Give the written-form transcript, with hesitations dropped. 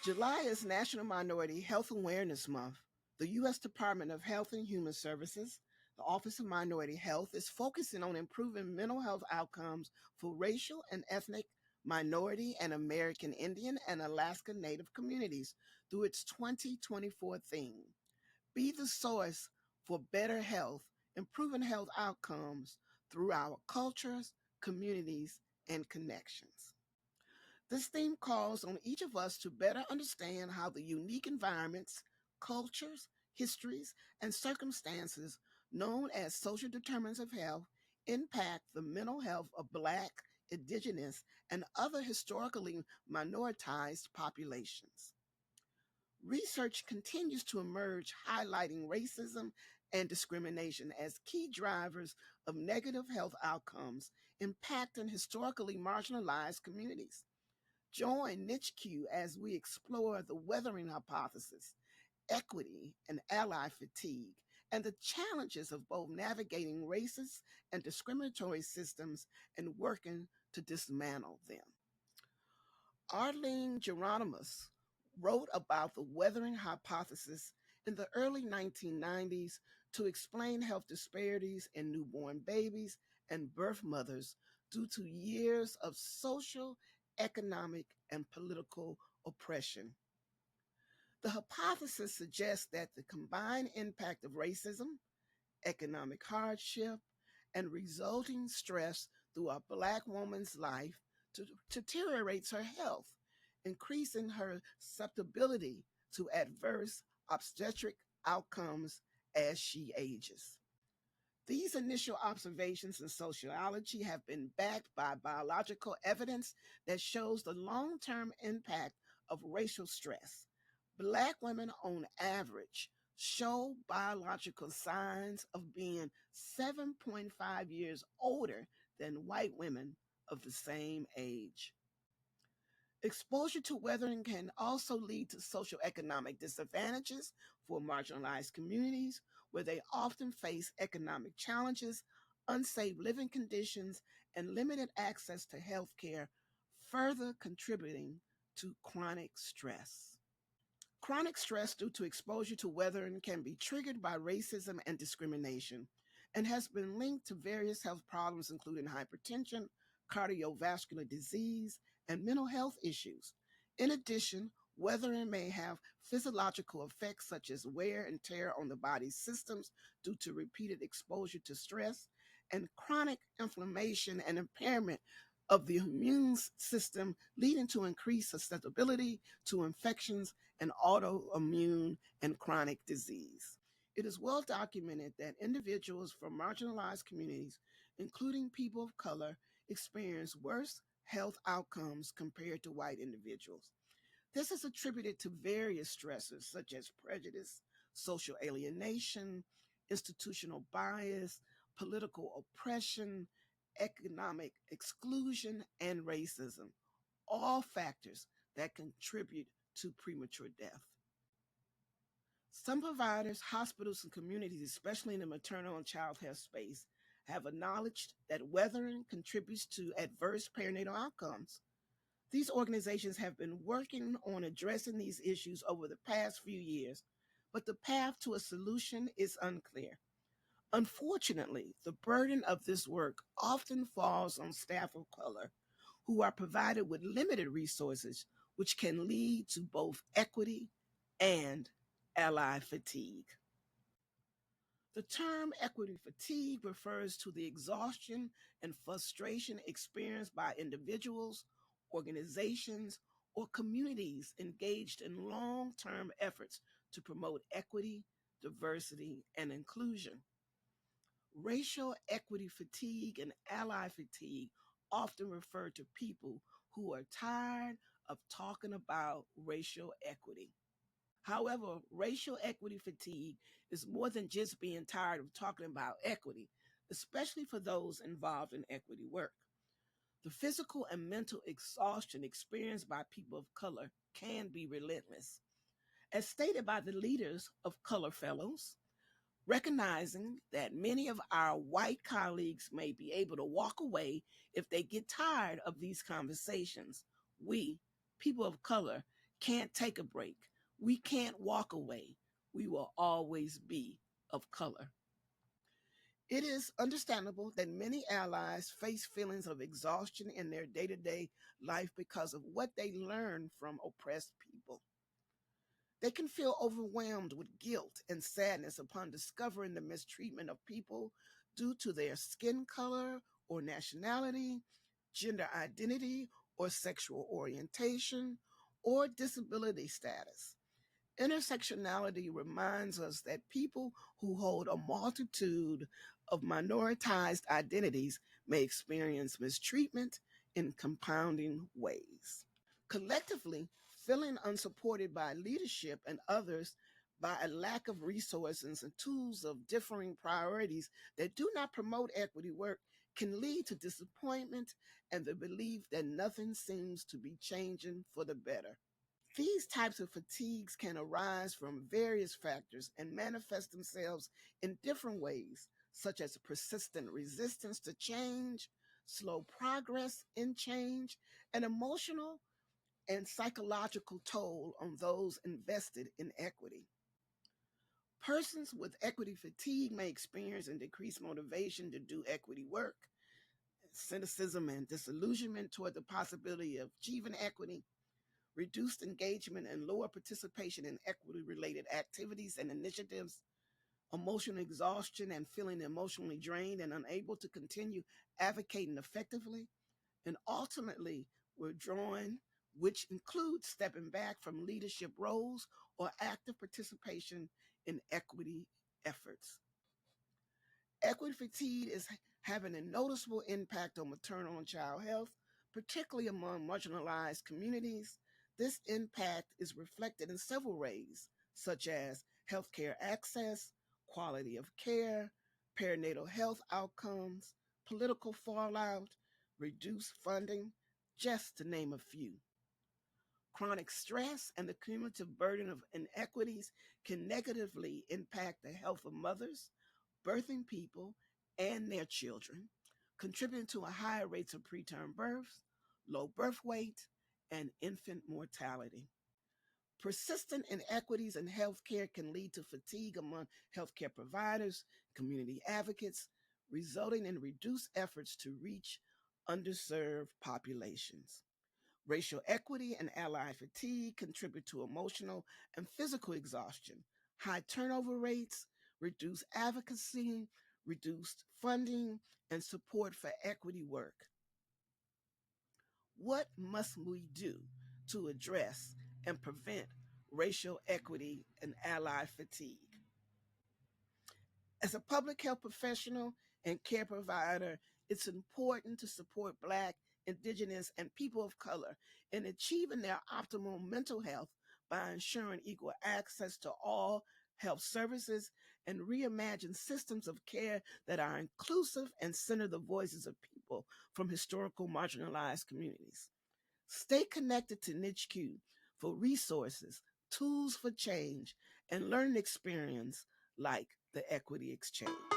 July is National Minority Health Awareness Month. The U.S. Department of Health and Human Services, the Office of Minority Health, is focusing on improving mental health outcomes for racial and ethnic minority and American Indian and Alaska Native communities through its 2024 theme. Be the source for better health, improving health outcomes through our cultures, communities, and connections. This theme calls on each of us to better understand how the unique environments, cultures, histories, and circumstances known as social determinants of health impact the mental health of Black, Indigenous, and other historically minoritized populations. Research continues to emerge highlighting racism and discrimination as key drivers of negative health outcomes impacting historically marginalized communities. Join NICHQ as we explore the weathering hypothesis, equity, and ally fatigue, and the challenges of both navigating racist and discriminatory systems and working to dismantle them. Arlene Geronimus wrote about the weathering hypothesis in the early 1990s to explain health disparities in newborn babies and birth mothers due to years of social, economic, and political oppression. The hypothesis suggests that the combined impact of racism, economic hardship, and resulting stress through a Black woman's life deteriorates her health, increasing her susceptibility to adverse obstetric outcomes as she ages. These initial observations in sociology have been backed by biological evidence that shows the long term impact of racial stress. Black women, on average, show biological signs of being 7.5 years older than white women of the same age. Exposure to weathering can also lead to socioeconomic disadvantages for marginalized communities, where they often face economic challenges, unsafe living conditions, and limited access to health care, further contributing to chronic stress. Chronic stress due to exposure to weathering can be triggered by racism and discrimination and has been linked to various health problems, including hypertension, cardiovascular disease, and mental health issues. In addition, weathering may have physiological effects such as wear and tear on the body's systems due to repeated exposure to stress, and chronic inflammation and impairment of the immune system, leading to increased susceptibility to infections and autoimmune and chronic disease. It is well documented that individuals from marginalized communities, including people of color, experience worse health outcomes compared to white individuals. This is attributed to various stressors such as prejudice, social alienation, institutional bias, political oppression, economic exclusion, and racism, all factors that contribute to premature death. Some providers, hospitals, and communities, especially in the maternal and child health space, have acknowledged that weathering contributes to adverse perinatal outcomes. These organizations have been working on addressing these issues over the past few years, but the path to a solution is unclear. Unfortunately, the burden of this work often falls on staff of color who are provided with limited resources, which can lead to both equity and ally fatigue. The term equity fatigue refers to the exhaustion and frustration experienced by individuals, organizations, or communities engaged in long term efforts to promote equity, diversity, and inclusion. Racial equity fatigue and ally fatigue often refer to people who are tired of talking about racial equity. However, racial equity fatigue is more than just being tired of talking about equity, especially for those involved in equity work. The physical and mental exhaustion experienced by people of color can be relentless. As stated by the leaders of Color Fellows, recognizing that many of our white colleagues may be able to walk away if they get tired of these conversations, we, people of color, can't take a break. We can't walk away. We will always be of color. It is understandable that many allies face feelings of exhaustion in their day to day life because of what they learn from oppressed people. They can feel overwhelmed with guilt and sadness upon discovering the mistreatment of people due to their skin color or nationality, gender identity or sexual orientation, or disability status. Intersectionality reminds us that people who hold a multitude of minoritized identities may experience mistreatment in compounding ways. Collectively, feeling unsupported by leadership and others by a lack of resources and tools of differing priorities that do not promote equity work can lead to disappointment and the belief that nothing seems to be changing for the better. These types of fatigues can arise from various factors and manifest themselves in different ways, such as persistent resistance to change, slow progress in change, and emotional and psychological toll on those invested in equity. Persons with equity fatigue may experience and decreased motivation to do equity work, cynicism and disillusionment toward the possibility of achieving equity, reduced engagement and lower participation in equity related activities and initiatives, emotional exhaustion and feeling emotionally drained and unable to continue advocating effectively, and ultimately withdrawing, which includes stepping back from leadership roles or active participation in equity efforts. Equity fatigue is having a noticeable impact on maternal and child health, particularly among marginalized communities. This impact is reflected in several ways, such as healthcare access, quality of care, perinatal health outcomes, political fallout, reduced funding, just to name a few. Chronic stress and the cumulative burden of inequities can negatively impact the health of mothers, birthing people, and their children, contributing to a higher rates of preterm births, low birth weight, and infant mortality. Persistent inequities in healthcare can lead to fatigue among healthcare providers, community advocates, resulting in reduced efforts to reach underserved populations. Racial equity and allied fatigue contribute to emotional and physical exhaustion, high turnover rates, reduced advocacy, reduced funding, and support for equity work. What must we do to address and prevent racial equity and allied fatigue? As a public health professional and care provider, it's important to support Black, Indigenous, and people of color in achieving their optimal mental health by ensuring equal access to all health services and reimagine systems of care that are inclusive and center the voices of people from historical marginalized communities. Stay connected to NICHQ for resources, tools for change, and learning experience like the Equity Exchange.